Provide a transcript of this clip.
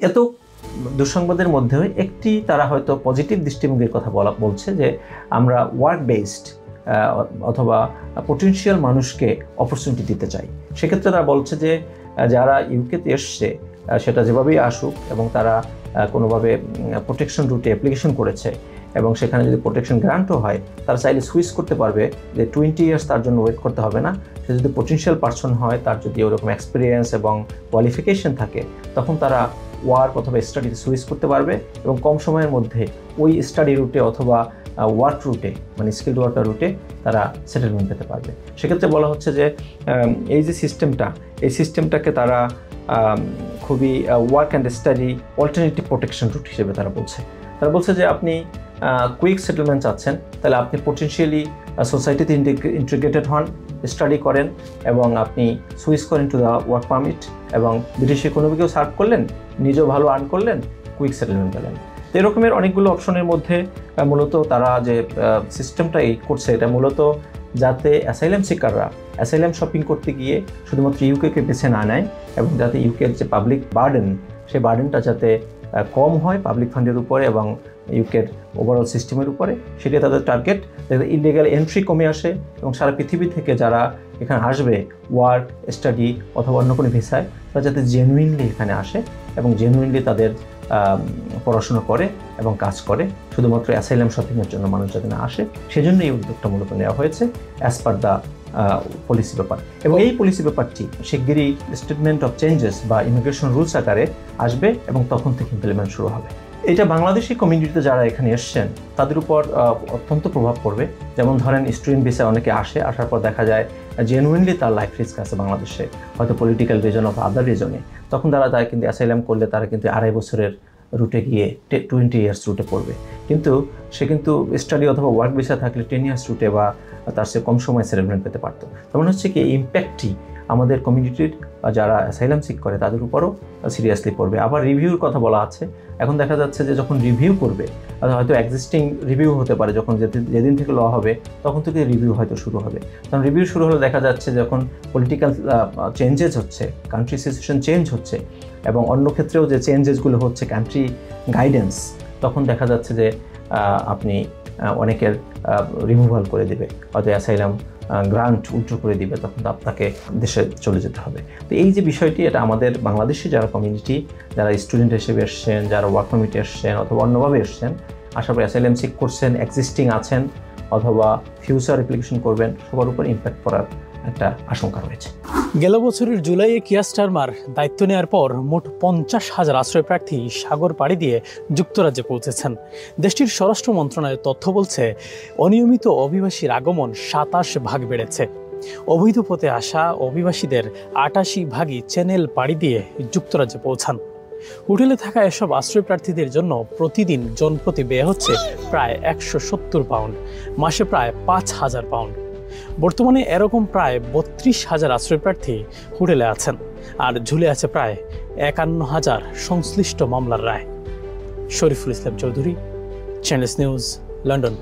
এত দুঃসংবাদের মধ্যেও একটি তারা হয়তো পজিটিভ দৃষ্টিভঙ্গির কথা বলছে যে আমরা ওয়ার্ক বেসড অথবা পটেনশিয়াল মানুষকে অপরচুনিটি দিতে চাই। সেক্ষেত্রে তারা বলছে যে যারা ইউকেতে এসছে সেটা যেভাবেই আসুক এবং তারা কোনোভাবে প্রোটেকশন রুটে অ্যাপ্লিকেশন করেছে এবং সেখানে যদি প্রোটেকশন গ্রান্টও হয়, তারা চাইলে সুইচ করতে পারবে, যে 20 ইয়ার্স তার জন্য ওয়েট করতে হবে না। সে যদি পটেনশিয়াল পারসন হয়, তার যদি ওরকম এক্সপিরিয়েন্স এবং কোয়ালিফিকেশন থাকে, তখন তারা ওয়ার্ক অথবা স্টাডিতে সুইচ করতে পারবে এবং কম সময়ের মধ্যে ওই স্টাডি রুটে অথবা ওয়ার্ক রুটে মানে স্কিল্ড ওয়ার্কার রুটে তারা সেটেলমেন্ট পেতে পারবে। সেক্ষেত্রে বলা হচ্ছে যে এই যে সিস্টেমটা, এই সিস্টেমটাকে তারা খুবই work and study alternative protection route হিসেবে তারা বলছে যে আপনি কুইক সেটেলমেন্ট চাচ্ছেন, তাহলে আপনি পটেনশিয়ালি সোসাইটিতে ইন্টিগ্রেটেড হন, স্টাডি করেন এবং আপনি সুইচ করেন টু দ্য ওয়ার্ক পারমিট এবং ব্রিটিশ ইকোনমিকেও সার্ভ করলেন, নিজেও ভালো আর্ন করলেন, কুইক সেটেলমেন্ট পেলেন। তো এরকমের অনেকগুলো অপশনের মধ্যে মূলত তারা যে সিস্টেমটা করছে, এটা মূলত যাতে অ্যাসাইলাম সিকাররা অ্যাসাইলাম শপিং করতে গিয়ে শুধুমাত্র ইউকেকে বেছে না নেয় এবং যাতে ইউকের যে পাবলিক বার্ডেন, সেই বার্ডেনটা যাতে কম হয় পাবলিক ফান্ডের উপরে এবং ইউকের ওভারঅল সিস্টেমের উপরে, সেটাই তাদের টার্গেট। যাতে ইলিগাল এন্ট্রি কমে আসে এবং সারা পৃথিবী থেকে যারা এখানে আসবে ওয়ার্ক, স্টাডি অথবা অন্য কোনো ভিসায়, তারা যাতে জেনুইনলি এখানে আসে এবং জেনুইনলি তাদের পড়াশোনা করে এবং কাজ করে, শুধুমাত্র অ্যাসাইলাম শপিংয়ের জন্য মানুষ যাতে না আসে, সেজন্য এই উদ্যোগটা মূলত নেওয়া হয়েছে as per the policy paper. এবং এই পলিসি পেপারটি শিগগিরই স্টেটমেন্ট অফ চেঞ্জেস বা ইমিগ্রেশন রুলস আকারে আসবে এবং তখন থেকে ইমপ্লিমেন্ট শুরু হবে। এটা বাংলাদেশি কমিউনিটিতে যারা এখানে এসছেন তাদের উপর অত্যন্ত প্রভাব পড়বে। যেমন ধরেন স্টুডেন্ট ভিসায় অনেকে আসার পর দেখা যায় জেনুইনলি তার লাইফ রিস্ক আছে বাংলাদেশে, হয়তো পলিটিক্যাল রিজন অফ আদার রিজনে, তখন তারা কিন্তু অ্যাসাইলাম করলে তারা কিন্তু 2.5 বছরের রুটে গিয়ে 20 ইয়ার্স রুটে পড়বে। কিন্তু সে কিন্তু স্টাডি অথবা ওয়ার্ক ভিসা থাকলে 10 ইয়ার্স রুটে বা তার চেয়ে কম সময় সেটেলমেন্ট পেতে পারতো। তেমন হচ্ছে কি এই ইম্প্যাক্টটি আমাদের কমিউনিটির যারা অ্যাসাইলাম সিক করে তাদের উপরও সিরিয়াসলি পড়বে। আবার রিভিউর কথা বলা আছে। এখন দেখা যাচ্ছে যে যখন রিভিউ করবে, হয়তো এক্সিস্টিং রিভিউ হতে পারে, যখন যেদিন থেকে ল হবে তখন থেকে রিভিউ হয়তো শুরু হবে। তখন রিভিউ শুরু হলে দেখা যাচ্ছে যখন পলিটিক্যাল চেঞ্জেস হচ্ছে, কান্ট্রি সিচুয়েশন চেঞ্জ হচ্ছে এবং অন্য ক্ষেত্রেও যে চেঞ্জেসগুলো হচ্ছে কান্ট্রি গাইডেন্স, তখন দেখা যাচ্ছে যে আপনি অনেকের রিমুভাল করে দেবে, হয়তো অ্যাসাইলাম গ্রান্ট উল্টো করে দিবে, তখন আপনাকে দেশে চলে যেতে হবে। তো এই যে বিষয়টি, এটা আমাদের বাংলাদেশি যারা কমিউনিটি, যারা স্টুডেন্ট হিসেবে এসছেন, যারা ওয়ার্ক পারমিটে এসছেন অথবা অন্যভাবে এসছেন, আশা করি অ্যাসাইলাম সিক করছেন, এক্সিস্টিং আছেন অথবা ফিউচার অ্যাপ্লিকেশন করবেন, সবার উপর ইম্প্যাক্ট পড়ার একটা আশঙ্কা রয়েছে। গেল বছরের জুলাইয়ে কিয়ার স্টারমার দায়িত্ব নেওয়ার পর মোট 50,000 আশ্রয়প্রার্থী সাগর পাড়ি দিয়ে যুক্তরাজ্যে পৌঁছেছেন। দেশটির স্বরাষ্ট্র মন্ত্রণালয়ের তথ্য বলছে, অনিয়মিত অভিবাসীর আগমন 27 ভাগ বেড়েছে। অবৈধ পথে আসা অভিবাসীদের 88 ভাগই চ্যানেল পাড়ি দিয়ে যুক্তরাজ্যে পৌঁছান। হোটেলে থাকা এসব আশ্রয়প্রার্থীদের জন্য প্রতিদিন জনপ্রতি ব্যয় হচ্ছে প্রায় 170 পাউন্ড, মাসে প্রায় 5,000 পাউন্ড। বর্তমানে এরকম প্রায় 32,000 আশ্রয়প্রার্থী হোটেলে আছেন আর ঝুলে আছে প্রায় 51,000 সংশ্লিষ্ট মামলার রায়। Shariful Islam Chowdhury, channels news, London.